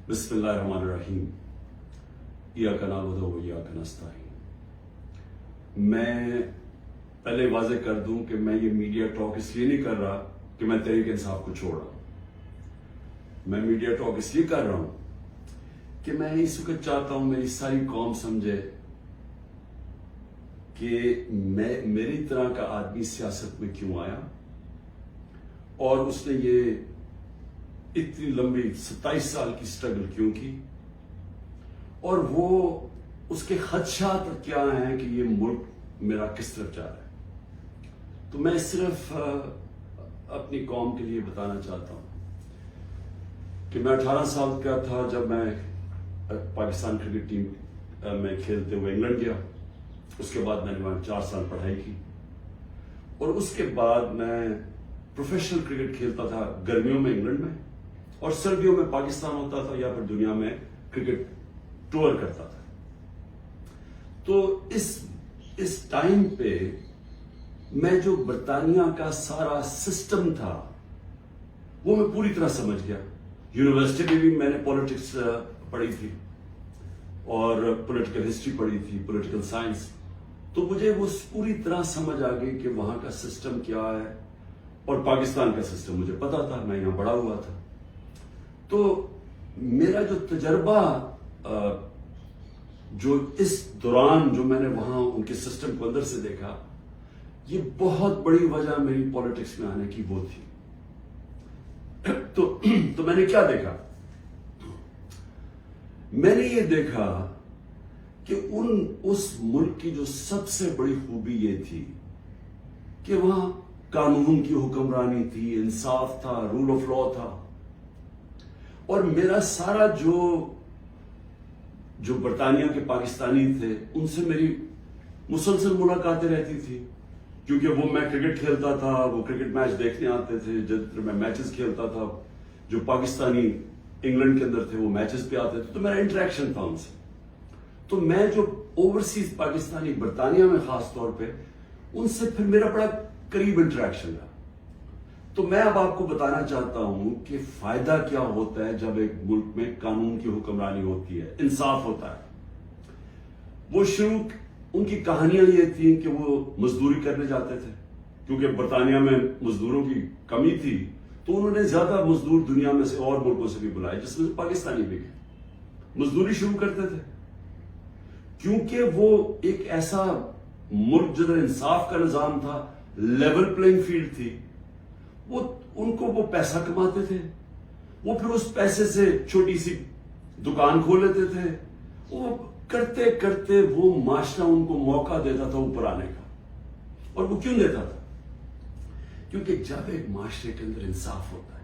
بسم اللہ الرحمن الرحیم ایاک نعبد و ایاک نستعین۔ میں پہلے واضح کر دوں کہ میں یہ میڈیا ٹاک اس لیے نہیں کر رہا کہ میں تحریک انصاف کو چھوڑا ہوں۔ میں میڈیا ٹاک اس لیے کر رہا ہوں کہ میں اس وقت چاہتا ہوں میری ساری قوم سمجھے کہ میری طرح کا آدمی سیاست میں کیوں آیا اور اس نے یہ اتنی لمبی 27 سال کی سٹرگل کیوں کی، اور وہ اس کے خدشات کیا ہیں کہ یہ ملک میرا کس طرف جا رہا ہے۔ تو میں صرف اپنی قوم کے لیے بتانا چاہتا ہوں کہ میں 18 سال کا تھا جب میں پاکستان کرکٹ ٹیم میں کھیلتے ہوئے انگلینڈ گیا۔ اس کے بعد میں نے وہاں 4 سال پڑھائی کی، اور اس کے بعد میں پروفیشنل کرکٹ کھیلتا تھا گرمیوں میں انگلینڈ میں، اور سردیوں میں پاکستان ہوتا تھا یا پھر دنیا میں کرکٹ ٹور کرتا تھا۔ تو اس ٹائم پہ میں جو برطانیہ کا سارا سسٹم تھا وہ میں پوری طرح سمجھ گیا۔ یونیورسٹی میں بھی میں نے پولیٹکس پڑھی تھی اور پولیٹیکل ہسٹری پڑھی تھی، پولیٹیکل سائنس، تو مجھے وہ پوری طرح سمجھ آ گئی کہ وہاں کا سسٹم کیا ہے، اور پاکستان کا سسٹم مجھے پتا تھا، میں یہاں بڑا ہوا تھا۔ تو میرا جو تجربہ جو اس دوران جو میں نے وہاں ان کے سسٹم کو اندر سے دیکھا، یہ بہت بڑی وجہ میری پولیٹکس میں آنے کی وہ تھی۔ تو میں نے کیا دیکھا؟ میں نے یہ دیکھا کہ اس ملک کی جو سب سے بڑی خوبی یہ تھی کہ وہاں قانون کی حکمرانی تھی، انصاف تھا، رول آف لا تھا، اور میرا سارا جو برطانیہ کے پاکستانی تھے ان سے میری مسلسل ملاقاتیں رہتی تھی، کیونکہ وہ میں کرکٹ کھیلتا تھا، وہ کرکٹ میچ دیکھنے آتے تھے، جب میں میچز کھیلتا تھا جو پاکستانی انگلینڈ کے اندر تھے وہ میچز پہ آتے تھے، تو میرا انٹریکشن تھا ان سے۔ تو میں جو اوورسیز پاکستانی برطانیہ میں خاص طور پہ ان سے پھر میرا بڑا قریب انٹریکشن رہا۔ تو میں اب آپ کو بتانا چاہتا ہوں کہ فائدہ کیا ہوتا ہے جب ایک ملک میں قانون کی حکمرانی ہوتی ہے، انصاف ہوتا ہے۔ وہ شروع ان کی کہانیاں یہ تھیں کہ وہ مزدوری کرنے جاتے تھے، کیونکہ برطانیہ میں مزدوروں کی کمی تھی، تو انہوں نے زیادہ مزدور دنیا میں سے اور ملکوں سے بھی بلائے، جس میں سے پاکستانی بھی گئے، مزدوری شروع کرتے تھے، کیونکہ وہ ایک ایسا ملک جدھر انصاف کا نظام تھا، لیول پلینگ فیلڈ تھی، ان کو وہ پیسہ کماتے تھے، وہ پھر اس پیسے سے چھوٹی سی دکان کھول لیتے تھے، وہ کرتے کرتے وہ معاشرہ ان کو موقع دیتا تھا اوپر آنے کا۔ اور وہ کیوں دیتا تھا؟ کیونکہ جب ایک معاشرے کے اندر انصاف ہوتا ہے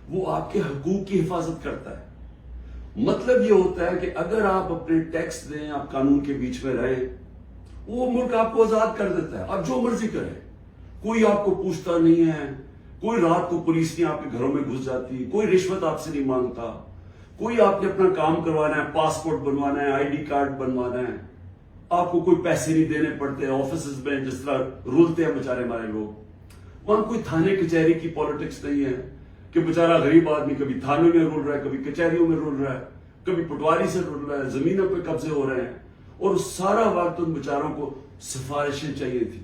وہ آپ کے حقوق کی حفاظت کرتا ہے۔ مطلب یہ ہوتا ہے کہ اگر آپ اپنے ٹیکس دیں، آپ قانون کے بیچ میں رہیں، وہ ملک آپ کو آزاد کر دیتا ہے، آپ جو مرضی کریں، کوئی آپ کو پوچھتا نہیں ہے، کوئی رات کو پولیس نہیں آپ کے گھروں میں گھس جاتی، کوئی رشوت آپ سے نہیں مانگتا، کوئی آپ نے اپنا کام کروانا ہے، پاسپورٹ بنوانا ہے، آئی ڈی کارڈ بنوانا ہے، آپ کو کوئی پیسے نہیں دینے پڑتے آفیسز میں جس طرح رولتے ہیں بیچارے ہمارے لوگ۔ وہاں کوئی تھانے کچہری کی پالیٹکس نہیں ہے کہ بیچارہ غریب آدمی کبھی تھانے میں رول رہا ہے، کبھی کچہریوں میں رول رہا ہے، کبھی پٹواری سے رول رہا ہے، زمینوں پہ قبضے ہو رہے ہیں، اور سارا وقت ان بیچاروں کو سفارشیں چاہیے تھی۔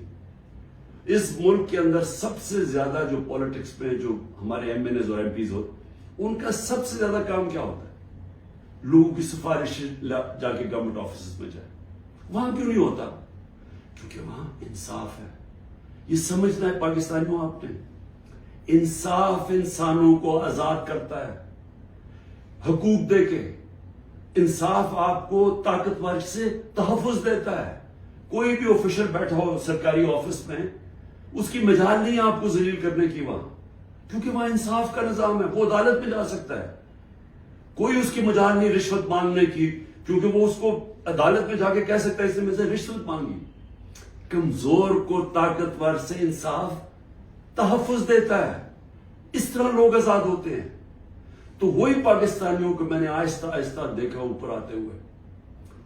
اس ملک کے اندر سب سے زیادہ جو پالیٹکس میں جو ہمارے ایم این ایز اور ایم پیز ہو، ان کا سب سے زیادہ کام کیا ہوتا ہے؟ لوگوں کی سفارشیں جا کے گورنمنٹ آفیسز میں جائے۔ وہاں کیوں نہیں ہوتا؟ کیونکہ وہاں انصاف ہے۔ یہ سمجھنا ہے پاکستانیوں آپ نے، انصاف انسانوں کو آزاد کرتا ہے حقوق دے کے، انصاف آپ کو طاقتور سے تحفظ دیتا ہے۔ کوئی بھی آفیشر بیٹھا ہو سرکاری آفس میں، اس کی مجال نہیں آپ کو ذلیل کرنے کی وہاں، کیونکہ وہاں انصاف کا نظام ہے، وہ عدالت میں جا سکتا ہے۔ کوئی اس کی مجال نہیں رشوت مانگنے کی، کیونکہ وہ اس کو عدالت میں جا کے کہہ سکتا ہے اس نے مجھ سے رشوت مانگی۔ کمزور کو طاقتور سے انصاف تحفظ دیتا ہے، اس طرح لوگ آزاد ہوتے ہیں۔ تو وہی پاکستانیوں کو میں نے آہستہ آہستہ دیکھا اوپر آتے ہوئے،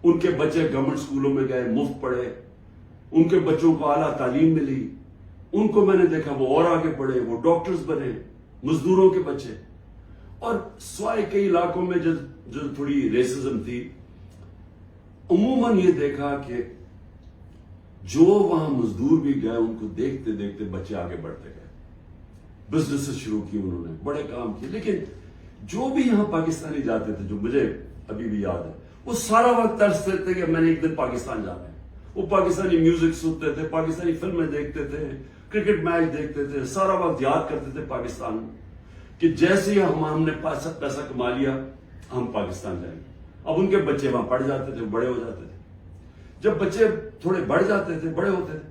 ان کے بچے گورنمنٹ سکولوں میں گئے، مفت پڑھے، ان کے بچوں کو اعلیٰ تعلیم ملی، ان کو میں نے دیکھا وہ اور آگے پڑھے، وہ ڈاکٹرز بنے، مزدوروں کے بچے، اور سوائے کئی علاقوں میں جو تھوڑی ریسزم تھی، عموماً یہ دیکھا کہ جو وہاں مزدور بھی گئے ان کو دیکھتے دیکھتے بچے آگے بڑھتے گئے، بزنس شروع کی انہوں نے، بڑے کام کیے. لیکن جو بھی یہاں پاکستانی جاتے تھے، جو مجھے ابھی بھی یاد ہے، وہ سارا وقت ترستے تھے کہ میں نے ایک دن پاکستان جانا ہے. وہ پاکستانی میوزک سنتے تھے، پاکستانی فلمیں دیکھتے تھے، کرکٹ میچ دیکھتے تھے، سارا وقت یاد کرتے تھے پاکستان کہ جیسے ہی ہم نے پیسہ کما لیا ہم پاکستان جائیں گے. اب ان کے بچے وہاں پڑھ جاتے تھے، بڑے ہو جاتے تھے. جب بچے تھوڑے بڑھ جاتے تھے، بڑے ہوتے تھے،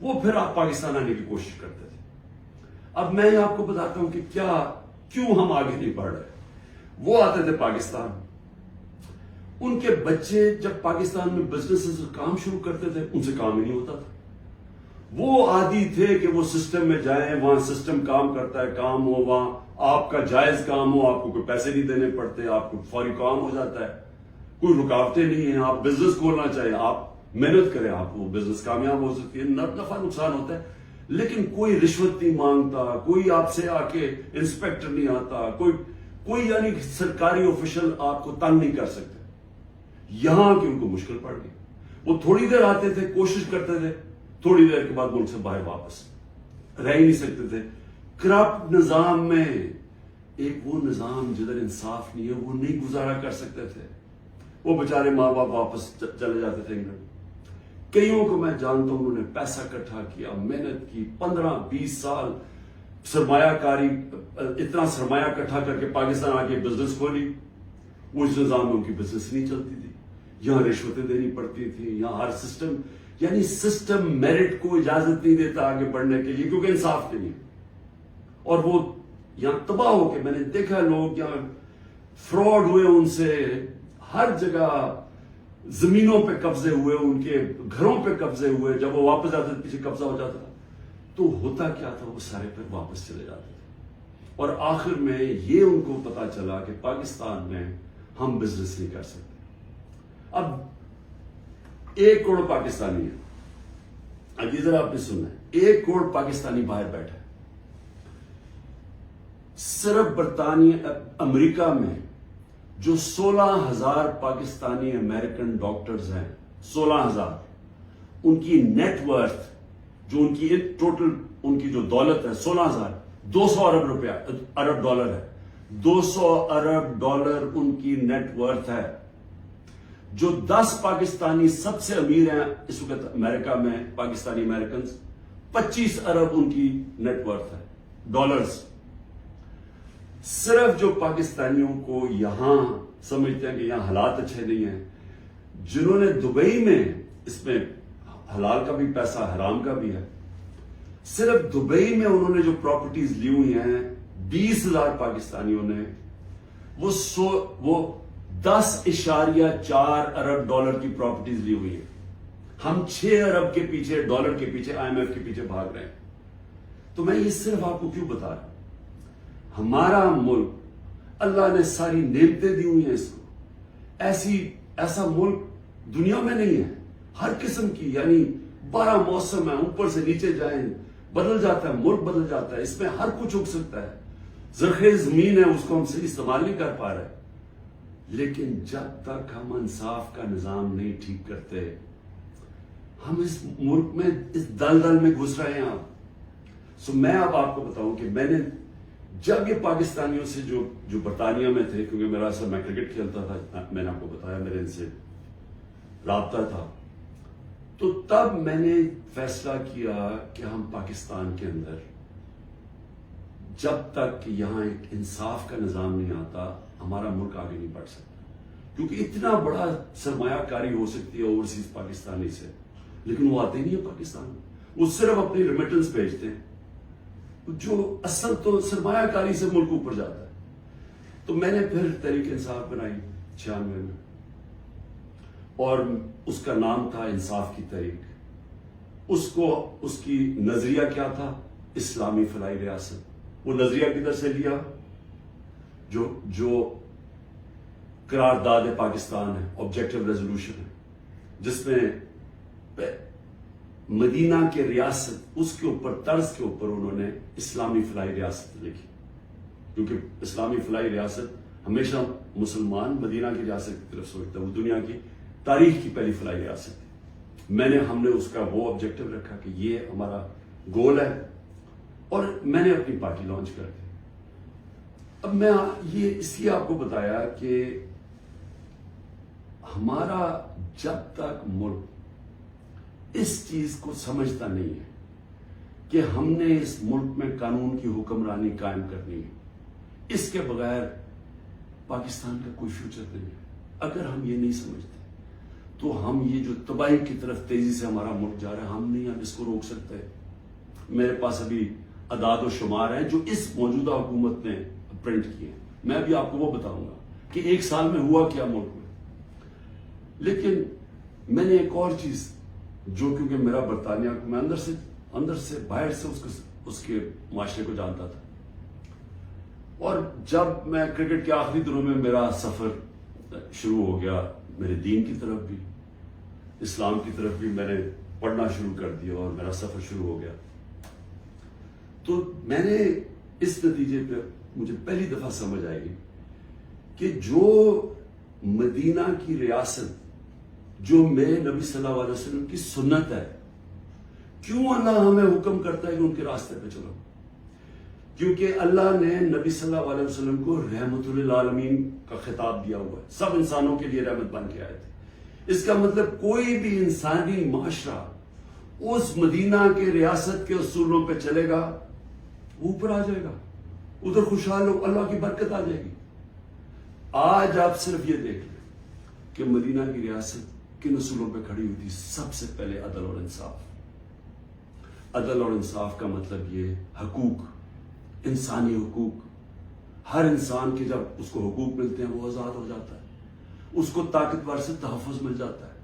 وہ پھر آپ پاکستان آنے کی کوشش کرتے تھے. اب میں آپ کو بتاتا ہوں کہ کیوں ہم آگے نہیں بڑھ رہے. وہ آتے تھے پاکستان، ان کے بچے جب پاکستان میں بزنس کام شروع کرتے تھے ان سے کام ہی نہیں ہوتا تھا. وہ عادی تھے کہ وہ سسٹم میں جائیں، وہاں سسٹم کام کرتا ہے، کام ہو، وہاں آپ کا جائز کام ہو، آپ کو کوئی پیسے نہیں دینے پڑتے، آپ کو فوری کام ہو جاتا ہے، کوئی رکاوٹیں نہیں ہیں. آپ بزنس کھولنا چاہیے، آپ محنت کریں، آپ وہ بزنس کامیاب ہو سکتی ہے. نفع نقصان ہوتا ہے لیکن کوئی رشوت نہیں مانگتا، کوئی آپ سے آ کے انسپیکٹر نہیں آتا، کوئی یعنی سرکاری آفیشل آپ کو تنگ نہیں کر سکتے. یہاں کی ان کو مشکل پڑ گئی. وہ تھوڑی دیر آتے تھے، کوشش کرتے تھے، تھوڑی دیر کے بعد ملک سے باہر واپس رہ ہی نہیں سکتے تھے. کرپٹ نظام میں ایک وہ نظام جدھر انصاف نہیں ہے وہ نہیں گزارا کر سکتے تھے. وہ بیچارے ماں باپ واپس چلے جاتے تھے انگلینڈ. کئیوں کو میں جانتا ہوں انہوں نے پیسہ اکٹھا کیا، محنت کی، 15-20 سال سرمایہ کاری، اتنا سرمایہ اکٹھا کر کے پاکستان آ کے بزنس کھولی. وہ اس نظام میں ان کی بزنس نہیں چلتی تھی، یہاں رشوتیں دینی پڑتی تھی، یہاں ہر سسٹم میرٹ کو اجازت نہیں دیتا آگے بڑھنے کے لیے کیونکہ انصاف نہیں ہے. اور وہ یہاں تباہ ہو کے میں نے دیکھا لوگ یہاں فراڈ ہوئے، ان سے ہر جگہ زمینوں پہ قبضے ہوئے، ان کے گھروں پہ قبضے ہوئے. جب وہ واپس آتے تھے پیچھے قبضہ ہو جاتا تھا. تو ہوتا کیا تھا، وہ سارے پھر واپس چلے جاتے تھے. اور آخر میں یہ ان کو پتا چلا کہ پاکستان میں ہم بزنس نہیں کر سکتے. اب 1 کروڑ پاکستانی ہے. اب ادھر آپ نے سننا ہے، 1 کروڑ پاکستانی باہر بیٹھا ہے. صرف برطانیہ امریکہ میں جو 16,000 پاکستانی امریکن ڈاکٹرز ہیں، 16,000، ان کی نیٹ ورتھ، جو ان کی ٹوٹل ان کی جو دولت ہے 16,000، 200 ارب ڈالر ہے. 200 ارب ڈالر ان کی نیٹ ورتھ ہے. جو 10 پاکستانی سب سے امیر ہیں اس وقت امریکہ میں، پاکستانی امریکنز، 25 ارب ان کی نیٹ ورتھ ہے ڈالرز. صرف جو پاکستانیوں کو یہاں سمجھتے ہیں کہ یہاں حالات اچھے نہیں ہیں، جنہوں نے دبئی میں، اس میں حلال کا بھی پیسہ حرام کا بھی ہے، صرف دبئی میں انہوں نے جو پراپرٹیز لی ہوئی ہیں 20,000 پاکستانیوں نے، وہ 10.4 ارب ڈالر کی پراپرٹیز لی ہوئی ہیں. ہم 6 ارب کے پیچھے، ڈالر کے پیچھے، IMF کے پیچھے بھاگ رہے ہیں. تو میں یہ صرف آپ کو کیوں بتا رہا ہوں، ہمارا ملک اللہ نے ساری نعمتیں دی ہوئی ہیں اس کو. ایسا ملک دنیا میں نہیں ہے. ہر قسم کی، یعنی 12 موسم ہے، اوپر سے نیچے جائیں بدل جاتا ہے، ملک بدل جاتا ہے، اس میں ہر کچھ اگ سکتا ہے. زرخیز زمین ہے، اس کو ہم صحیح استعمال نہیں کر پا رہے. لیکن جب تک ہم انصاف کا نظام نہیں ٹھیک کرتے، ہم اس ملک میں اس دلدل میں گھس رہے ہیں. سو میں اب آپ کو بتاؤں کہ میں نے جب یہ پاکستانیوں سے جو برطانیہ میں تھے، کیونکہ میرا اصل میں کرکٹ کھیلتا تھا، میں نے آپ کو بتایا میرے ان سے رابطہ تھا، تو تب میں نے فیصلہ کیا کہ ہم پاکستان کے اندر جب تک یہاں ایک انصاف کا نظام نہیں آتا ہمارا ملک آگے نہیں بڑھ سکتا. کیونکہ اتنا بڑا سرمایہ کاری ہو سکتی ہے اوورسیز پاکستانی سے، لیکن وہ آتے نہیں ہے پاکستان میں. وہ صرف اپنی ریمیٹنس بھیجتے ہیں، جو اصل تو سرمایہ کاری سے ملک اوپر جاتا ہے. تو میں نے پھر تحریک انصاف بنائی 96 میں، اور اس کا نام تھا انصاف کی تحریک. اس کی نظریہ کیا تھا؟ اسلامی فلاحی ریاست. وہ نظریہ کدھر سے لیا؟ جو قرارداد پاکستان ہے، آبجیکٹو ریزولوشن ہے، جس میں مدینہ کے ریاست، اس کے اوپر طرز کے اوپر انہوں نے اسلامی فلاحی ریاست لکھی. کیونکہ اسلامی فلاحی ریاست ہمیشہ مسلمان مدینہ کی ریاست کی طرف سوچتا ہے، وہ دنیا کی تاریخ کی پہلی فلاحی ریاست ہے۔ ہم نے اس کا وہ آبجیکٹو رکھا کہ یہ ہمارا گول ہے، اور میں نے اپنی پارٹی لانچ کر دی۔ اب میں یہ اس لیے آپ کو بتایا کہ ہمارا جب تک ملک اس چیز کو سمجھتا نہیں ہے کہ ہم نے اس ملک میں قانون کی حکمرانی قائم کرنی ہے، اس کے بغیر پاکستان کا کوئی فیوچر نہیں ہے۔ اگر ہم یہ نہیں سمجھتے تو ہم یہ جو تباہی کی طرف تیزی سے ہمارا ملک جا رہا ہے، ہم نہیں ہم اس کو روک سکتے۔ میرے پاس ابھی اعداد و شمار ہیں جو اس موجودہ حکومت نے پرنٹ کیے ہیں، میں ابھی آپ کو وہ بتاؤں گا کہ ایک سال میں ہوا کیا ملک میں۔ لیکن میں نے ایک اور چیز جو کیونکہ میرا برطانیہ میں اندر سے باہر سے اس کے معاشرے کو جانتا تھا، اور جب میں کرکٹ کے آخری دنوں میں میرا سفر شروع ہو گیا، میرے دین کی طرف بھی اسلام کی طرف بھی میں نے پڑھنا شروع کر دیا اور میرا سفر شروع ہو گیا، تو میں نے اس نتیجے پہ مجھے پہلی دفعہ سمجھ آئی کہ جو مدینہ کی ریاست جو میرے نبی صلی اللہ علیہ وسلم کی سنت ہے، کیوں اللہ ہمیں حکم کرتا ہے کہ ان کے راستے پہ چلو؟ کیونکہ اللہ نے نبی صلی اللہ علیہ وسلم کو رحمت للعالمین کا خطاب دیا ہوا ہے، سب انسانوں کے لیے رحمت بن کے آئے تھے۔ اس کا مطلب کوئی بھی انسانی معاشرہ اس مدینہ کے ریاست کے اصولوں پہ چلے گا، اوپر آ جائے گا، ادھر خوشحال ہو، اللہ کی برکت آ جائے گی۔ آج آپ صرف یہ دیکھ لیں کہ مدینہ کی ریاست کن اصولوں پہ کھڑی ہوئی تھی؟ سب سے پہلے عدل اور انصاف۔ عدل اور انصاف کا مطلب یہ حقوق، انسانی حقوق، ہر انسان کے جب اس کو حقوق ملتے ہیں وہ آزاد ہو جاتا ہے، اس کو طاقتور سے تحفظ مل جاتا ہے،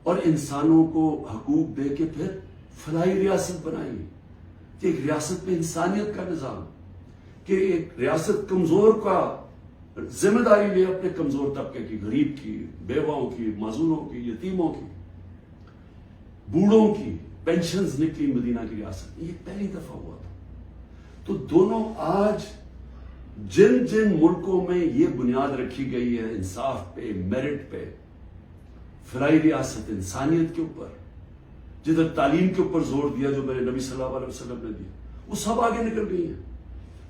اور انسانوں کو حقوق دے کے پھر فلاحی ریاست بنائی کہ ایک ریاست میں انسانیت کا نظام، کہ ایک ریاست کمزور کا ذمہ داری لے اپنے کمزور طبقے کی، غریب کی، بیواؤں کی، معذوروں کی، یتیموں کی، بوڑھوں کی پینشنز نکلی مدینہ کی ریاست میں، یہ پہلی دفعہ ہوا تھا۔ تو دونوں آج جن جن ملکوں میں یہ بنیاد رکھی گئی ہے انصاف پہ، میرٹ پہ، فلاحی ریاست، انسانیت کے اوپر، جدھر تعلیم کے اوپر زور دیا جو میرے نبی صلی اللہ علیہ وسلم نے دیا، وہ سب آگے نکل گئی ہیں۔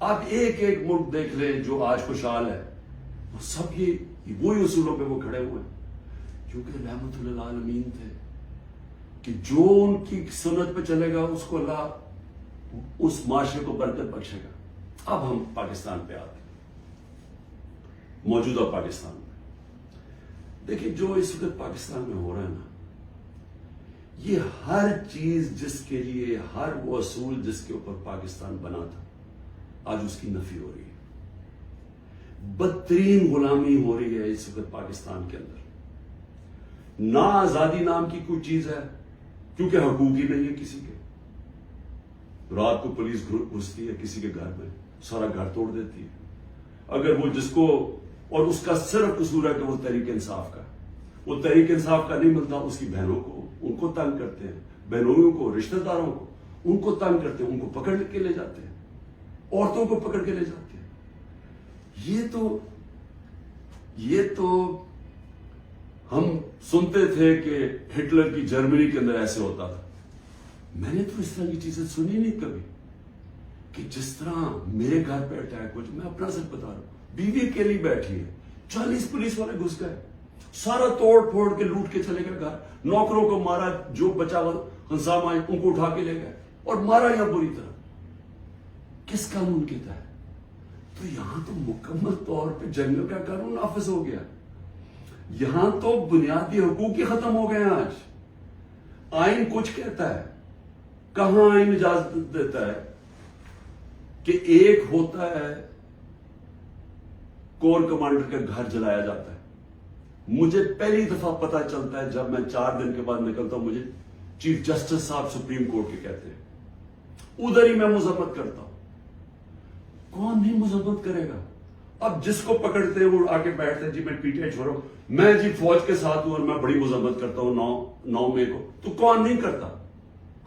آپ ایک ایک ملک دیکھ لیں جو آج خوشحال ہے، وہ سب یہ وہی اصولوں پہ وہ کھڑے ہوئے ہیں، کیونکہ رحمت للعالمین تھے کہ جو ان کی سنت پہ چلے گا اس کو اللہ اس معاشرے کو برکت بخشے گا۔ اب ہم پاکستان پہ آتے ہیں، موجودہ پاکستان میں دیکھیں جو اس وقت پاکستان میں ہو رہا ہے نا، یہ ہر چیز جس کے لیے، ہر وہ اصول جس کے اوپر پاکستان بنا تھا، آج اس کی نفی ہو رہی ہے۔ بدترین غلامی ہو رہی ہے اس وقت پاکستان کے اندر۔ نہ آزادی نام کی کوئی چیز ہے، کیونکہ حقوق ہی نہیں ہے کسی کے۔ رات کو پولیس گھستی ہے کسی کے گھر میں، سارا گھر توڑ دیتی ہے، اگر وہ جس کو، اور اس کا صرف قصور ہے کہ وہ تحریک انصاف کا، وہ تحریک انصاف کا نہیں ملتا، اس کی بہنوں کو، ان کو تنگ کرتے ہیں، بہنوئیوں کو، رشتہ داروں کو، ان کو تنگ کرتے ہیں، ان کو پکڑ کے لے جاتے ہیں، عورتوں کو پکڑ کے لے جاتے ہیں۔ یہ تو ہم سنتے تھے کہ ہٹلر کی جرمنی کے اندر ایسے ہوتا تھا، میں نے تو اس طرح کی چیزیں سنی نہیں کبھی، کہ جس طرح میرے گھر پہ اٹیک ہو، میں اپنا سچ بتا رہا ہوں، بیوی اکیلی بیٹھی ہے، 40 پولیس والے گھس گئے، سارا توڑ پھوڑ کے لوٹ کے چلے گئے گھر، نوکروں کو مارا، جو بچا ہنسامہ آئے ان کو اٹھا کے لے گئے اور مارا یا بری طرح۔ کس قانون کے تحت؟ تو یہاں تو مکمل طور پہ جنگل کا قانون نافذ ہو گیا، یہاں تو بنیادی حقوق ہی ختم ہو گئے ہیں۔ آج آئین کچھ کہتا ہے، کہاں آئین اجازت دیتا ہے کہ ایک ہوتا ہے کور کمانڈر کا گھر جلایا جاتا ہے۔ مجھے پہلی دفعہ پتا چلتا ہے جب میں 4 دن کے بعد نکلتا ہوں، مجھے چیف جسٹس صاحب سپریم کورٹ کے کہتے ہیں، ادھر ہی میں مذمت کرتا ہوں۔ کون نہیں مذمت کرے گا؟ اب جس کو پکڑتے ہیں وہ آگے بیٹھتے ہیں، جی میں پی ٹی آئی چھوڑو، میں جی فوج کے ساتھ ہوں اور میں بڑی مذمت کرتا ہوں 9 مئی کو، تو کون نہیں کرتا؟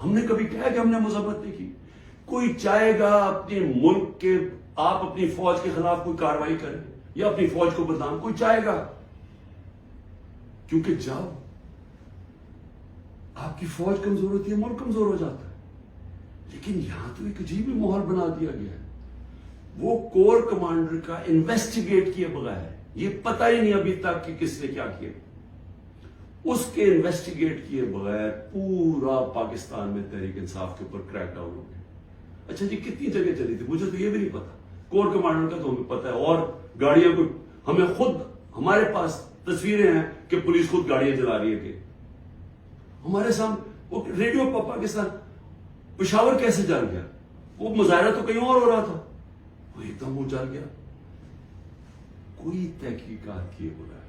ہم نے کبھی کہا کہ ہم نے مذمت نہیں کی؟ کوئی چاہے گا اپنے ملک کے آپ اپنی فوج کے خلاف کوئی کارروائی کریں یا اپنی فوج کو بدنام کوئی چاہے گا، کیونکہ جب آپ کی فوج کمزور ہوتی ہے ملک کمزور ہو جاتا ہے. لیکن یہاں تو ایک عجیب ہی ماحول بنا دیا گیا ہے. وہ کور کمانڈر کا انویسٹیگیٹ کیے بغیر، یہ پتہ ہی نہیں ابھی تک کہ کس نے کیا کیا، اس کے انویسٹیگیٹ کیے بغیر پورا پاکستان میں تحریک انصاف کے اوپر کریک ڈاؤن ہو گیا. اچھا جی کتنی جگہ چلی تھی مجھے تو یہ بھی نہیں پتا، کور کمانڈر کا تو ہمیں پتا ہے. اور گاڑیاں کو ہمیں خود، ہمارے پاس تصویریں ہیں کہ پولیس خود گاڑیاں چلا رہی ہے کہ ہمارے سامنے. وہ ریڈیو پاکستان پشاور کیسے جل گیا؟ وہ مظاہرہ تو کہیں اور ہو رہا تھا، وہ ایک دم وہ جل گیا. کوئی تحقیقات کیے بغیر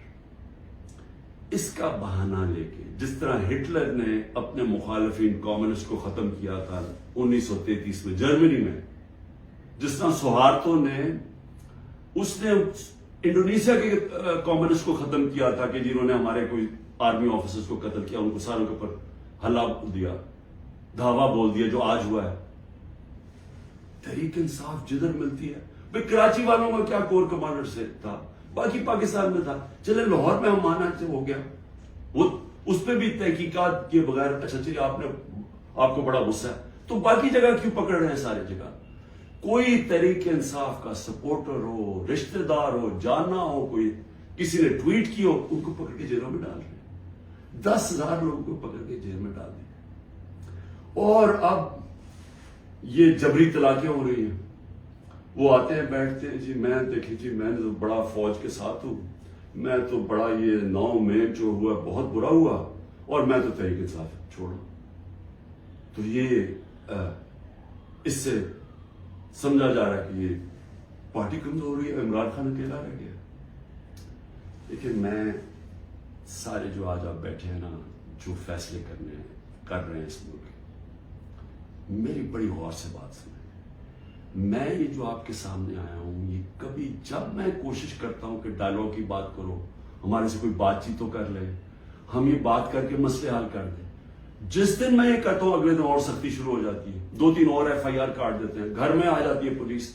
اس کا بہانہ لے کے، جس طرح ہٹلر نے اپنے مخالفین کمیونسٹ کو ختم کیا تھا 1933 میں جرمنی میں، جس طرح سہارتو نے اس نے انڈونیشیا کے کمیونسٹ کو ختم کیا تھا کہ جنہوں نے ہمارے کوئی آرمی آفیسرز کو قتل کیا، ان کو ساروں کے اوپر حلہ دیا، دھاوا بول دیا، جو آج ہوا ہے. تحریک انصاف جدھر ملتی ہے، بھئی کراچی والوں کا کیا کور کمانڈر سے تھا، باقی پاکستان میں تھا. چلے لاہور میں ہم مانا سے ہو گیا، وہ اس پہ بھی تحقیقات کیے بغیر اچھا چلیے آپ کو بڑا غصہ ہے تو باقی جگہ کیوں پکڑ رہے ہیں سارے جگہ. کوئی تحریک انصاف کا سپورٹر ہو، رشتہ دار ہو، جانا ہو، کوئی کسی نے ٹویٹ کی ہو، ان کو پکڑ کے جیلوں میں ڈال رہے ہیں. 10,000 لوگوں کو پکڑ کے جیل میں ڈال دیں. اور اب یہ جبری طلاقیں ہو رہی ہیں. وہ آتے ہیں بیٹھتے ہیں، جی میں دیکھیں جی میں نے تو بڑا فوج کے ساتھ ہوں، میں تو بڑا یہ 9 میں جو ہوا بہت برا ہوا اور میں تو تحریک انصاف چھوڑا. تو یہ اس سے سمجھا جا رہا ہے کہ یہ پارٹی کمزور ہوئی ہے، عمران خان اکیلا رہ گیا. لیکن میں سارے جو آج آپ بیٹھے ہیں نا، جو فیصلے کر رہے ہیں اس ملک، میری بڑی غور سے بات سنیں. میں یہ جو آپ کے سامنے آیا ہوں، یہ کبھی جب میں کوشش کرتا ہوں کہ ڈائلاگ کی بات کرو، ہمارے سے کوئی بات چیت تو کر لے، ہم یہ بات کر کے مسئلے حل کر دیں. جس دن میں یہ کرتا ہوں اگلے دن اور سختی شروع ہو جاتی ہے، 2-3 اور FIR کاٹ دیتے ہیں، گھر میں آ جاتی ہے پولیس.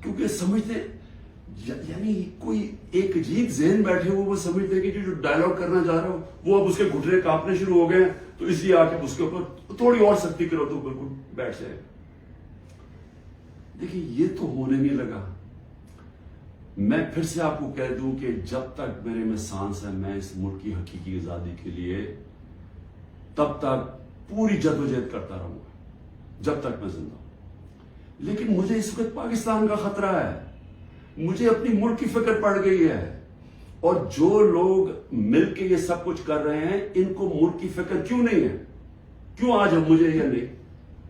کیونکہ سمجھتے یعنی کوئی ایک عجیب ذہن بیٹھے ہوئے، وہ سمجھتے کہ جو ڈائلاگ کرنا چاہ رہا ہو وہ اب اس کے گھٹنے کانپنے شروع ہو گئے ہیں، تو اس لیے آ کے اس کے اوپر تھوڑی اور سختی کرو تو بالکل بیٹھ جائے. دیکھیں یہ تو ہونے نہیں لگا. میں پھر سے آپ کو کہہ دوں کہ جب تک میرے میں سانس ہے، میں اس ملک کی حقیقی آزادی کے لیے تب تک پوری جدوجہد کرتا رہوں گا جب تک میں زندہ ہوں. لیکن مجھے اس وقت پاکستان کا خطرہ ہے، مجھے اپنی ملک کی فکر پڑ گئی ہے. اور جو لوگ مل کے یہ سب کچھ کر رہے ہیں، ان کو ملک کی فکر کیوں نہیں ہے؟ کیوں آج ہم مجھے یہ نہیں؟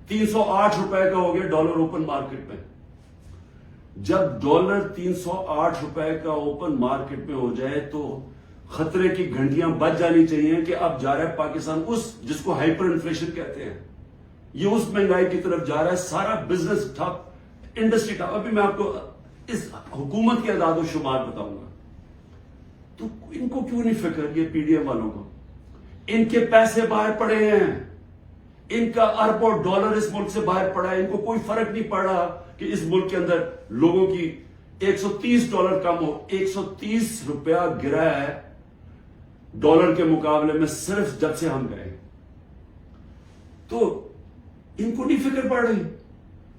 308 روپے کا ہو گیا ڈالر اوپن مارکیٹ میں. جب ڈالر 308 روپے کا اوپن مارکیٹ میں ہو جائے تو خطرے کی گھنٹیاں بج جانی چاہیے کہ اب جا رہا ہے پاکستان اس جس کو ہائپر انفلیشن کہتے ہیں، یہ اس مہنگائی کی طرف جا رہا ہے. سارا بزنس ٹھپ، انڈسٹری ٹھپ. ابھی میں آپ کو اس حکومت کے اعداد و شمار بتاؤں گا. تو ان کو کیوں نہیں فکر، یہ PDM والوں کو؟ ان کے پیسے باہر پڑے ہیں، ان کا اربوں ڈالر اس ملک سے باہر پڑا ہے. ان کو کوئی فرق نہیں پڑا کہ اس ملک کے اندر لوگوں کی $130 کم ہو. 130 روپیہ گرا ہے ڈالر کے مقابلے میں صرف جب سے ہم گئے. تو ان کو نہیں فکر پڑ رہی.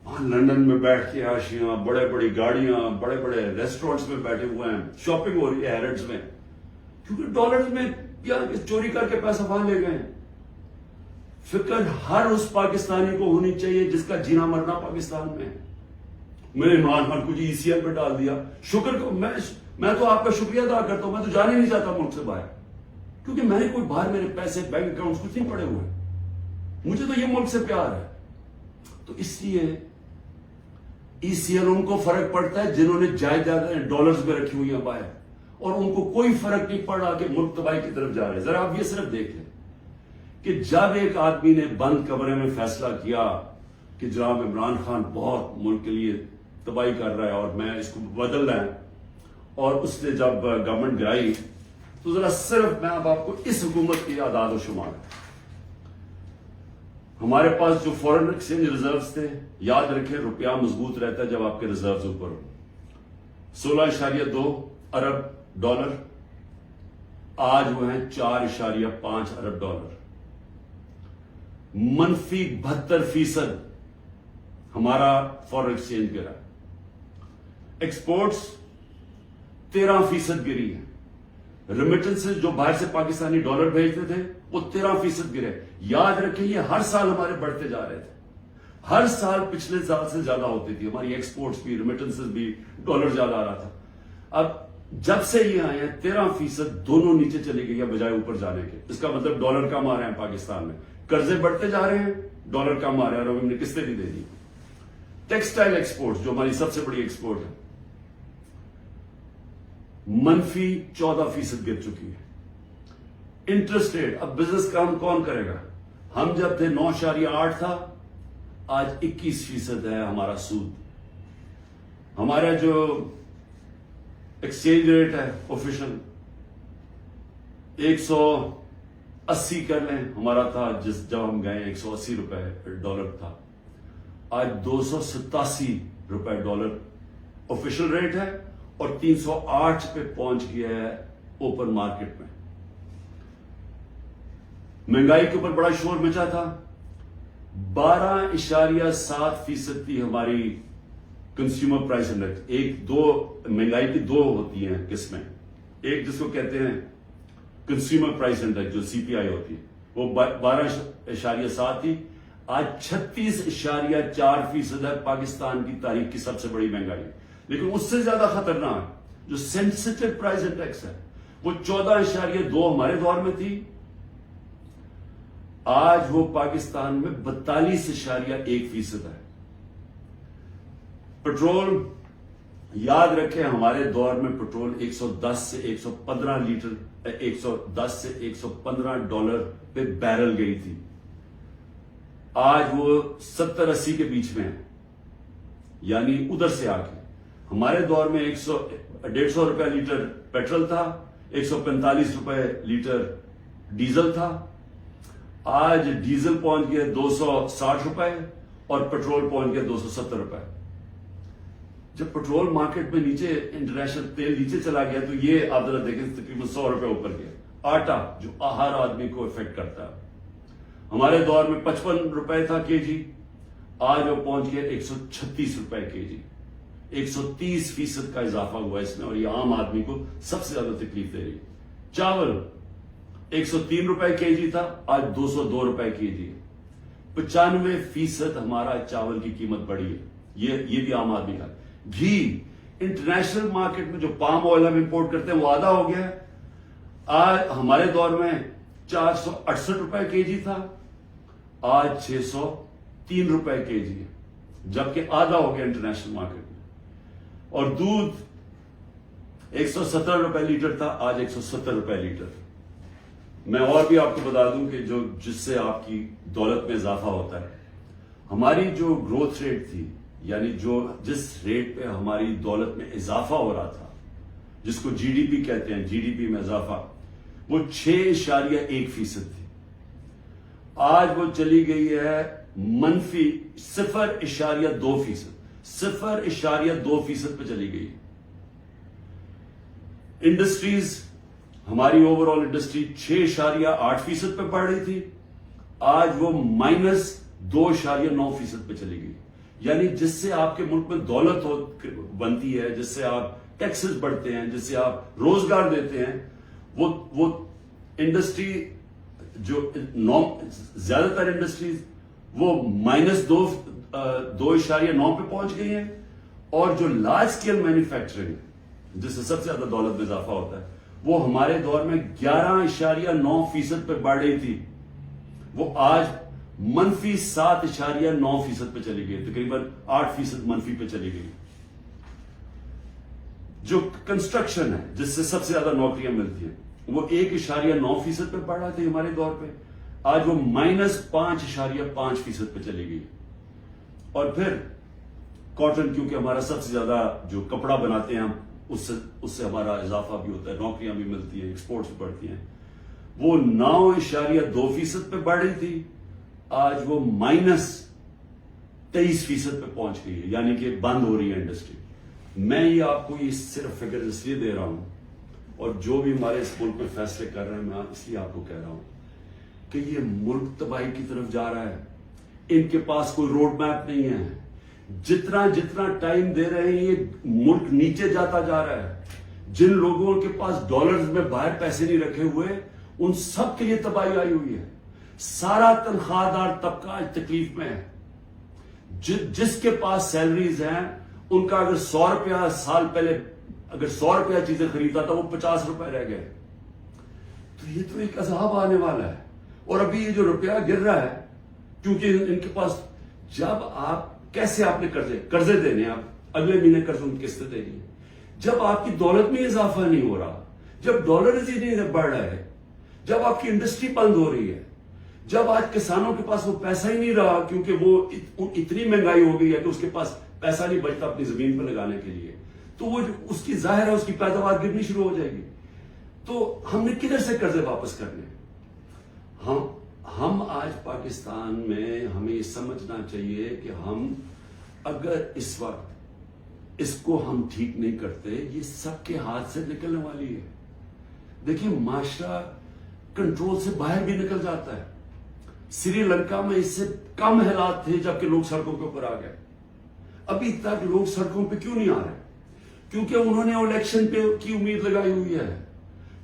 وہاں لندن میں بیٹھ کے عاشیاں، بڑے بڑی گاڑیاں، بڑے بڑے ریسٹورنٹس میں بیٹھے ہوئے ہیں، شاپنگ ہو رہی ہے ہیرڈز میں، کیونکہ ڈالرز میں یا چوری کر کے پیسہ وہاں لے گئے. فکر ہر اس پاکستانی کو ہونی چاہیے جس کا جینا مرنا پاکستان میں. میں نے عمران خان کو جی ECL پہ ڈال دیا. شکر کو میں تو آپ کا شکریہ ادا کرتا ہوں. میں تو جانے نہیں چاہتا ملک سے باہر، کیونکہ میں نے کوئی باہر میرے پیسے بینک اکاؤنٹس کچھ نہیں پڑے ہوئے. مجھے تو یہ ملک سے پیار ہے. تو اس لیے ECL ان کو فرق پڑتا ہے جنہوں نے جائیدادیں ڈالرز میں رکھی ہوئی ہیں باہر، اور ان کو کوئی فرق نہیں پڑ رہا کہ ملک تباہی کی طرف جا رہے. ذرا آپ یہ صرف دیکھ لیں کہ جب ایک آدمی نے بند کمرے میں فیصلہ کیا کہ جناب عمران خان بہت ملک کے لیے تباہی کر رہا ہے اور میں اس کو بدل رہا ہے، اور اس نے جب گورنمنٹ گرائی، تو ذرا صرف میں اب آپ کو اس حکومت کی اعداد و شمار ہمارے پاس جو فورن ایکسچینج ریزروز تھے، یاد رکھیں روپیہ مضبوط رہتا ہے جب آپ کے ریزروز اوپر ہو، 16.2 ارب ڈالر، آج وہ ہیں 4.5 ارب ڈالر، منفی 72% ہمارا فورن ایکسچینج گرا، ایکسپورٹس 13% گری ہے، ریمیٹنسز جو باہر سے پاکستانی ڈالر بھیجتے تھے وہ 13% گرے۔ یاد رکھیں یہ ہر سال ہمارے بڑھتے جا رہے تھے، ہر سال پچھلے سال سے زیادہ ہوتی تھی ہماری ایکسپورٹس بھی، ریمیٹنسز بھی، ڈالر زیادہ آ رہا تھا۔ اب جب سے یہ آئے ہیں 13% دونوں نیچے چلی گئی ہے بجائے اوپر جانے کے۔ اس کا مطلب ڈالر کم آ رہے ہیں پاکستان میں، قرضے بڑھتے جا رہے ہیں، ڈالر کم آ رہے ہیں اور ہم نے قسطیں بھی دے دی۔ ٹیکسٹائل ایکسپورٹ جو ہماری سب سے بڑی ایکسپورٹ ہے، منفی 14% گر چکی ہے۔ انٹرسٹ ریٹ، اب بزنس کام کون کرے گا؟ ہم جب تھے 9.8 تھا، آج 21% ہے ہمارا سود۔ ہمارا جو ایکسچینج ریٹ ہے آفیشل 180 کر لیں، ہمارا تھا جب ہم گئے 180 روپے ڈالر تھا، آج 287 روپے ڈالر آفیشل ریٹ ہے اور 308 پہ پہنچ گیا ہے اوپن مارکیٹ میں۔ مہنگائی کے اوپر بڑا شور مچا تھا، 12.7% تھی ہماری کنزیومر پرائس انڈیکس۔ مہنگائی کی دو ہوتی ہیں قسمیں، ایک جس کو کہتے ہیں کنزیومر پرائس انڈیکس جو سی پی آئی ہوتی ہے، وہ 12.7 تھی، آج 36.4% ہے، پاکستان کی تاریخ کی سب سے بڑی مہنگائی۔ لیکن اس سے زیادہ خطرناک جو سینسٹیو پرائس انڈیکس ہے وہ 14.2 ہمارے دور میں تھی، آج وہ پاکستان میں 42.1% ہے۔ پٹرول، یاد رکھیں ہمارے دور میں پٹرول 110 سے 115 لیٹر 110 سے 115 ڈالر پہ بیرل گئی تھی، آج وہ 70-80 کے بیچ میں ہے، یعنی ادھر سے آ کے۔ ہمارے دور میں 150 روپے لیٹر پیٹرول تھا، 145 روپے لیٹر ڈیزل تھا، آج ڈیزل پہنچ گیا 260 روپے اور پیٹرول پہنچ گیا 270 روپے۔ جب پیٹرول مارکیٹ میں نیچے، انٹرنیشنل تیل نیچے چلا گیا تو یہ آپ ذرا دیکھیں تقریباً 100 روپے اوپر گیا۔ آٹا جو ہر آدمی کو افیکٹ کرتا ہے، ہمارے دور میں 55 روپے تھا کے جی، آج وہ پہنچ گیا 136 روپے کے جی، 130% کا اضافہ ہوا اس میں، اور یہ عام آدمی کو سب سے زیادہ تکلیف دے رہی ہے۔ چاول 103 روپے کے جی تھا، آج 202 روپے کے جی ہے، 95% ہمارا چاول کی قیمت بڑھی ہے، یہ بھی عام آدمی کا۔ گھی انٹرنیشنل مارکیٹ میں جو پام آئل ہم امپورٹ کرتے ہیں وہ آدھا ہو گیا ہے، آج ہمارے دور میں 468 روپے کے جی تھا، آج 603 روپے کے جی ہے، جبکہ آدھا ہو گیا انٹرنیشنل مارکیٹ میں۔ اور دودھ 170 روپے لیٹر تھا، آج 170 روپے لیٹر۔ میں اور بھی آپ کو بتا دوں کہ جس سے آپ کی دولت میں اضافہ ہوتا ہے، ہماری جو گروتھ ریٹ تھی، یعنی جس ریٹ پہ ہماری دولت میں اضافہ ہو رہا تھا، جس کو جی ڈی پی کہتے ہیں، جی ڈی پی میں اضافہ، وہ 6.1% تھی، آج وہ چلی گئی ہے منفی 0.2%، 0.2% پہ چلی گئی۔ انڈسٹریز، ہماری اوور آل انڈسٹری 6.8% پہ بڑھ رہی تھی، آج وہ -2.9% پہ چلی گئی۔ یعنی جس سے آپ کے ملک میں دولت بنتی ہے، جس سے آپ ٹیکسز بڑھتے ہیں، جس سے آپ روزگار دیتے ہیں، وہ انڈسٹری جو زیادہ تر انڈسٹریز وہ -2.9 پہ پہنچ گئی ہیں، اور جو لارج اسکیل مینوفیکچرنگ جس سے سب سے زیادہ دولت میں اضافہ ہوتا ہے، وہ ہمارے دور میں 11.9% پہ بڑھ رہی تھی، وہ آج منفی 7.9% پہ چلی گئی، تقریباً 8% منفی پہ چلی گئی۔ جو کنسٹرکشن ہے جس سے سب سے زیادہ نوکریاں ملتی ہیں، وہ 1.9% پہ بڑھ رہا تھا ہمارے دور پہ، آج وہ -5.5% پہ چلی گئی۔ اور پھر کاٹن، کیونکہ ہمارا سب سے زیادہ جو کپڑا بناتے ہیں ہم، اس سے ہمارا اضافہ بھی ہوتا ہے، نوکریاں بھی ملتی ہیں، ایکسپورٹس بھی بڑھتی ہیں، وہ 9.2% پہ بڑھ رہی تھی، آج وہ -23% پہ پہنچ گئی ہے، یعنی کہ بند ہو رہی ہے انڈسٹری. میں یہ آپ کو یہ صرف فگر اس لیے دے رہا ہوں، اور جو بھی ہمارے اس ملک میں فیصلے کر رہے ہیں میں اس لیے آپ کو کہہ رہا ہوں کہ یہ ملک تباہی کی طرف جا رہا ہے. ان کے پاس کوئی روڈ میپ نہیں ہے. جتنا ٹائم دے رہے ہیں یہ ملک نیچے جاتا جا رہا ہے. جن لوگوں کے پاس ڈالرز میں باہر پیسے نہیں رکھے ہوئے ان سب کے لیے تباہی آئی ہوئی ہے. سارا تنخواہ دار طبقہ آج تکلیف میں ہے. جس کے پاس سیلریز ہیں ان کا اگر 100 روپیہ سال پہلے اگر 100 روپیہ چیزیں خریدتا تھا وہ 50 روپے رہ گئے. تو یہ تو ایک عذاب آنے والا ہے. اور ابھی یہ جو روپیہ گر رہا ہے کیونکہ ان کے پاس جب آپ کیسے آپ نے قرضے دینے آپ اگلے مہینے قرضوں کی قسطیں دیں گے جب آپ کی دولت میں اضافہ نہیں ہو رہا, جب ڈالرز ہی نہیں بڑھ رہا ہے, جب آپ کی انڈسٹری بند ہو رہی ہے, جب آج کسانوں کے پاس وہ پیسہ ہی نہیں رہا کیونکہ وہ اتنی مہنگائی ہو گئی ہے کہ اس کے پاس پیسہ نہیں بچتا اپنی زمین پہ لگانے کے لیے, تو وہ اس کی ظاہر ہے اس کی پیداوار گرنی شروع ہو جائے گی. تو ہم نے کدھر سے قرضے واپس کرنے؟ ہم آج پاکستان میں ہمیں یہ سمجھنا چاہیے کہ ہم اگر اس وقت اس کو ہم ٹھیک نہیں کرتے یہ سب کے ہاتھ سے نکلنے والی ہے. دیکھیں معاشرہ کنٹرول سے باہر بھی نکل جاتا ہے. سری لنکا میں اس سے کم حالات تھے جبکہ لوگ سڑکوں کے اوپر آ گئے. ابھی تک لوگ سڑکوں پہ کیوں نہیں آ رہے؟ کیونکہ انہوں نے الیکشن پہ کی امید لگائی ہوئی ہے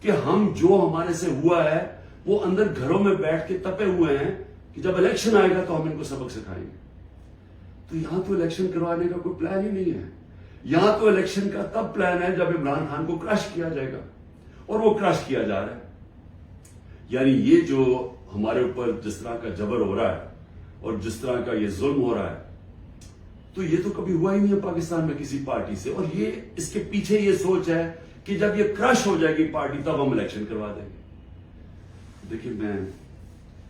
کہ ہم جو ہمارے سے ہوا ہے وہ اندر گھروں میں بیٹھ کے تپے ہوئے ہیں کہ جب الیکشن آئے گا تو ہم ان کو سبق سکھائیں گے. تو یہاں تو الیکشن کروانے کا کوئی پلان ہی نہیں ہے. یہاں تو الیکشن کا تب پلان ہے جب عمران خان کو کرش کیا جائے گا, اور وہ کرش کیا جا رہا ہے. یعنی یہ جو ہمارے اوپر جس طرح کا جبر ہو رہا ہے اور جس طرح کا یہ ظلم ہو رہا ہے تو یہ تو کبھی ہوا ہی نہیں ہے پاکستان میں کسی پارٹی سے. اور یہ اس کے پیچھے یہ سوچ ہے کہ جب یہ کرش ہو جائے گی پارٹی تب ہم الیکشن کروا دیں گے. دیکھیں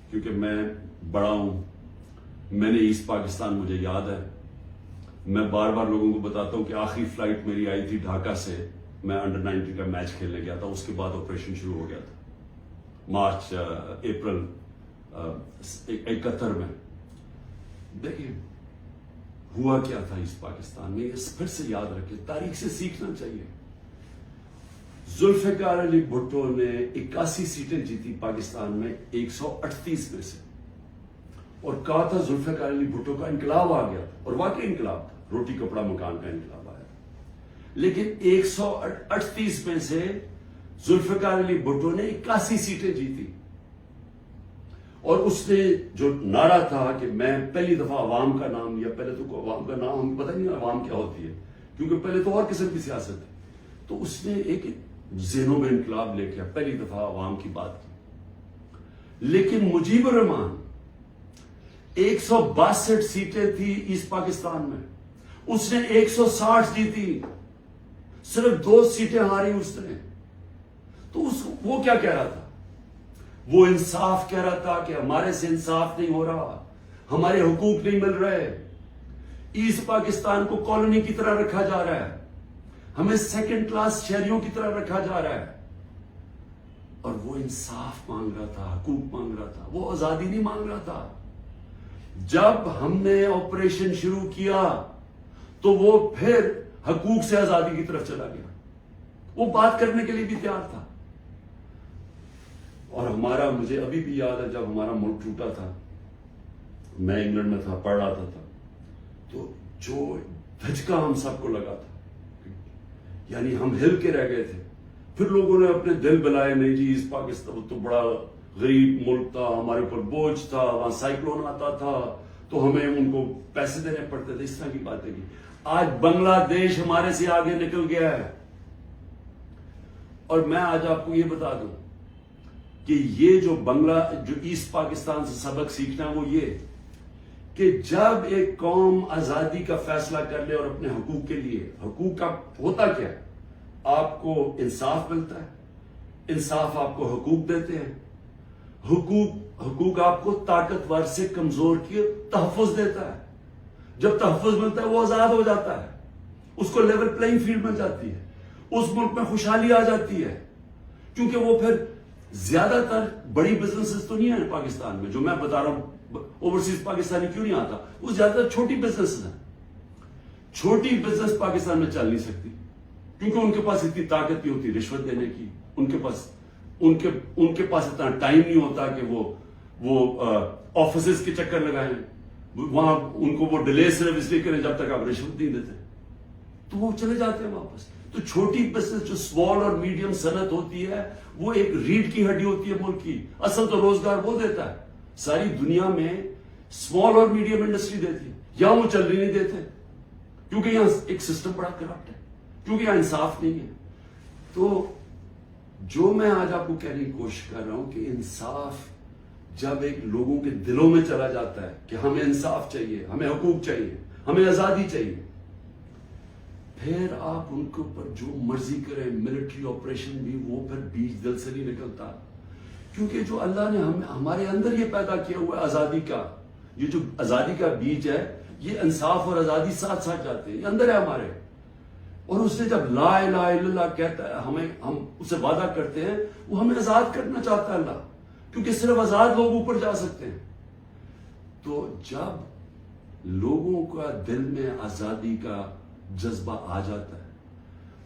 کیونکہ میں بڑا ہوں, میں نے ایسٹ پاکستان مجھے یاد ہے. میں بار بار لوگوں کو بتاتا ہوں کہ آخری فلائٹ میری آئی تھی ڈھاکہ سے, میں انڈر 19 کا میچ کھیلنے گیا تھا. اس کے بعد آپریشن شروع ہو گیا تھا اپریل 71 میں. دیکھیں ہوا کیا تھا اس پاکستان میں, یہ پھر سے یاد رکھیں, تاریخ سے سیکھنا چاہیے. ذوالفقار علی بھٹو نے 81 سیٹیں جیتی پاکستان میں 138 میں سے, اور کہا تھا ذوالفقار علی بھٹو کا انقلاب آ گیا, اور واقعی انقلاب تھا, روٹی کپڑا مکان کا انقلاب آیا. لیکن 138 میں سے ذوالفقار علی بھٹو نے 81 سیٹیں جیتی, اور اس نے جو نعرہ تھا کہ میں پہلی دفعہ عوام کا نام لیا. پہلے تو عوام کا نام ہمیں پتہ نہیں عوام کیا ہوتی ہے کیونکہ پہلے تو اور قسم کی سیاست ہے. تو اس نے ایک ذہنوں میں انقلاب لے کے پہلی دفعہ عوام کی بات کی. لیکن مجیب الرحمان 162 سیٹیں تھی ایسٹ پاکستان میں, اس نے 160 جیتی, صرف 2 سیٹیں ہاری اس نے. تو وہ کیا کہہ رہا تھا؟ وہ انصاف کہہ رہا تھا کہ ہمارے سے انصاف نہیں ہو رہا, ہمارے حقوق نہیں مل رہے, ایسٹ پاکستان کو کالونی کی طرح رکھا جا رہا ہے, ہمیں سیکنڈ کلاس شہریوں کی طرح رکھا جا رہا ہے. اور وہ انصاف مانگ رہا تھا, حقوق مانگ رہا تھا, وہ آزادی نہیں مانگ رہا تھا. جب ہم نے آپریشن شروع کیا تو وہ پھر حقوق سے آزادی کی طرف چلا گیا. وہ بات کرنے کے لیے بھی تیار تھا. اور مجھے ابھی بھی یاد ہے جب ہمارا ملک ٹوٹا تھا, میں انگلینڈ میں تھا, پڑھ رہا تھا, تو جو دھچکا ہم سب کو لگا تھا, یعنی ہم ہل کے رہ گئے تھے. پھر لوگوں نے اپنے دل بلائے, نہیں جی اس پاکستان تو بڑا غریب ملک تھا, ہمارے اوپر بوجھ تھا, وہاں سائیکلون آتا تھا تو ہمیں ان کو پیسے دینے پڑتے تھے, اس طرح کی باتیں کی. آج بنگلہ دیش ہمارے سے آگے نکل گیا ہے. اور میں آج آپ کو یہ بتا دوں کہ یہ جو ایسٹ پاکستان سے سبق سیکھنا ہے وہ یہ کہ جب ایک قوم آزادی کا فیصلہ کر لے اور اپنے حقوق کے لیے, حقوق کا ہوتا کیا ہے, آپ کو انصاف ملتا ہے, انصاف آپ کو حقوق دیتے ہیں, حقوق آپ کو طاقتور سے کمزور کی تحفظ دیتا ہے. جب تحفظ ملتا ہے وہ آزاد ہو جاتا ہے, اس کو لیول پلینگ فیلڈ مل جاتی ہے, اس ملک میں خوشحالی آ جاتی ہے. کیونکہ وہ پھر زیادہ تر بڑی بزنسز تو نہیں ہیں پاکستان میں, جو میں بتا رہا ہوں اوورسیز پاکستانی کیوں نہیں آتا؟ وہ زیادہ تر چھوٹی بزنس ہیں. چھوٹی بزنس پاکستان میں چل نہیں سکتی کیونکہ ان کے پاس اتنی طاقت نہیں ہوتی رشوت دینے کی. ان کے پاس اتنا ٹائم نہیں ہوتا کہ وہ آفیسز کے چکر لگائیں, وہاں ان کو وہ ڈیلے صرف اس لیے کریں جب تک آپ رشوت نہیں دیتے, تو وہ چلے جاتے ہیں واپس. تو چھوٹی بزنس جو اسمال اور میڈیم صنعت ہوتی ہے وہ ایک ریڑھ کی ہڈی ہوتی ہے ملک کی. اصل تو روزگار وہ دیتا ہے. ساری دنیا میں اسمال اور میڈیم انڈسٹری دیتی ہے, یہاں وہ چل نہیں دیتے کیونکہ یہاں ایک سسٹم بڑا کرپٹ ہے, کیونکہ یہاں انصاف نہیں ہے. تو جو میں آج آپ کو کہنے کی کوشش کر رہا ہوں کہ انصاف جب ایک لوگوں کے دلوں میں چلا جاتا ہے کہ ہمیں انصاف چاہیے, ہمیں حقوق چاہیے, ہمیں آزادی چاہیے, پھر آپ ان کے اوپر جو مرضی کریں, ملٹری آپریشن بھی, وہ پھر بیج دل سے نہیں نکلتا. کیونکہ جو اللہ نے ہمارے اندر یہ پیدا کیا ہوا ہے آزادی کا, یہ جو آزادی کا بیج ہے, یہ انصاف اور آزادی ساتھ ساتھ جاتے ہیں, یہ اندر ہے ہمارے. اور اس نے جب لا الہ الا اللہ کہتا ہے, ہم اسے وعدہ کرتے ہیں, وہ ہمیں آزاد کرنا چاہتا ہے اللہ, کیونکہ صرف آزاد لوگ اوپر جا سکتے ہیں. تو جب لوگوں کا دل میں آزادی کا جذبہ آ جاتا ہے,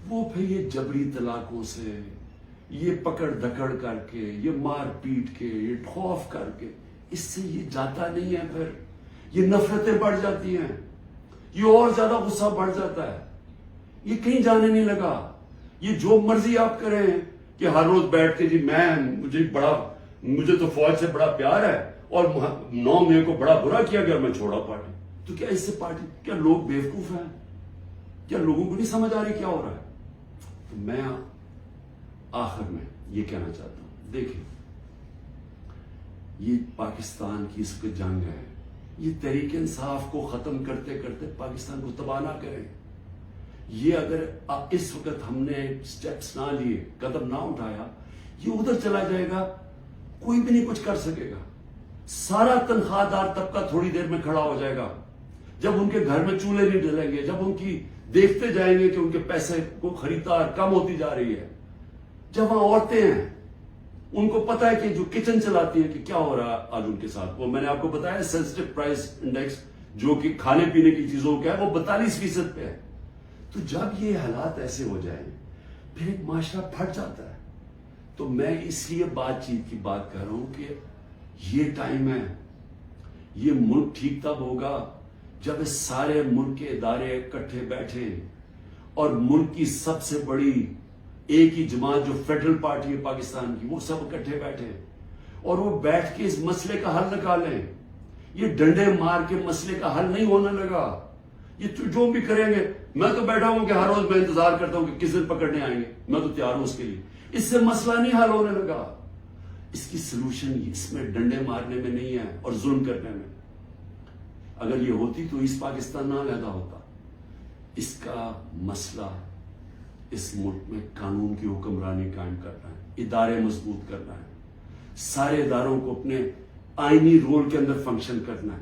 وہ پھر یہ جبری طلاقوں سے, یہ پکڑ دھکڑ کر کے, یہ مار پیٹ کے, یہ خوف کر کے, اس سے یہ جاتا نہیں ہے. پھر یہ نفرتیں بڑھ جاتی ہیں, یہ اور زیادہ غصہ بڑھ جاتا ہے, یہ کہیں جانے نہیں لگا. یہ جو مرضی آپ کریں کہ ہر روز بیٹھ کے جی مجھے تو فوج سے بڑا پیار ہے اور 9 مئی کو بڑا برا کیا گیا, میں چھوڑا پارٹی. تو کیا اس سے پارٹی, کیا لوگ بیوقوف ہیں؟ کیا لوگوں کو نہیں سمجھ آ رہی کیا ہو رہا ہے؟ تو میں آخر میں یہ کہنا چاہتا ہوں, دیکھیں یہ پاکستان کی اس پہ جنگ ہے, یہ تحریک انصاف کو ختم کرتے کرتے پاکستان کو تباہ نہ کریں. یہ اگر اس وقت ہم نے سٹیپس نہ لیے, قدم نہ اٹھایا, یہ ادھر چلا جائے گا, کوئی بھی نہیں کچھ کر سکے گا. سارا تنخواہ دار طبقہ تھوڑی دیر میں کھڑا ہو جائے گا. جب ان کے گھر میں چولہے نہیں ڈلیں گے, جب ان کی دیکھتے جائیں گے کہ ان کے پیسے کو خریدار کم ہوتی جا رہی ہے, جب وہاں عورتیں ہیں, ان کو پتا ہے کہ جو کچن چلاتی ہیں کہ کیا ہو رہا ہے آج ان کے ساتھ. وہ میں نے آپ کو بتایا سینسٹیو پرائس انڈیکس جو کہ کھانے پینے کی چیزوں کا ہے وہ 42% پہ ہے. تو جب یہ حالات ایسے ہو جائیں پھر ایک معاشرہ پھٹ جاتا ہے. تو میں اس لیے بات چیت کی بات کر رہا ہوں کہ یہ ٹائم ہے, یہ ملک ٹھیک تب ہوگا جب اس سارے ملک کے ادارے اکٹھے بیٹھے اور ملک کی سب سے بڑی ایک ہی جماعت جو فیڈرل پارٹی ہے پاکستان کی, وہ سب اکٹھے بیٹھے اور وہ بیٹھ کے اس مسئلے کا حل نکالیں. یہ ڈنڈے مار کے مسئلے کا حل نہیں ہونے لگا. یہ جو بھی کریں گے, میں تو بیٹھا ہوں کہ ہر روز میں انتظار کرتا ہوں کہ کس دن پکڑنے آئیں گے, میں تو تیار ہوں اس کے لیے. اس سے مسئلہ نہیں حل ہونے لگا. اس کی سلوشن اس میں ڈنڈے مارنے میں نہیں ہے اور ظلم کرنے میں. اگر یہ ہوتی تو اس پاکستان نہ پیدا ہوتا. اس کا مسئلہ اس ملک میں قانون کی حکمرانی قائم کرنا ہے, ادارے مضبوط کرنا ہے, سارے اداروں کو اپنے آئینی رول کے اندر فنکشن کرنا ہے.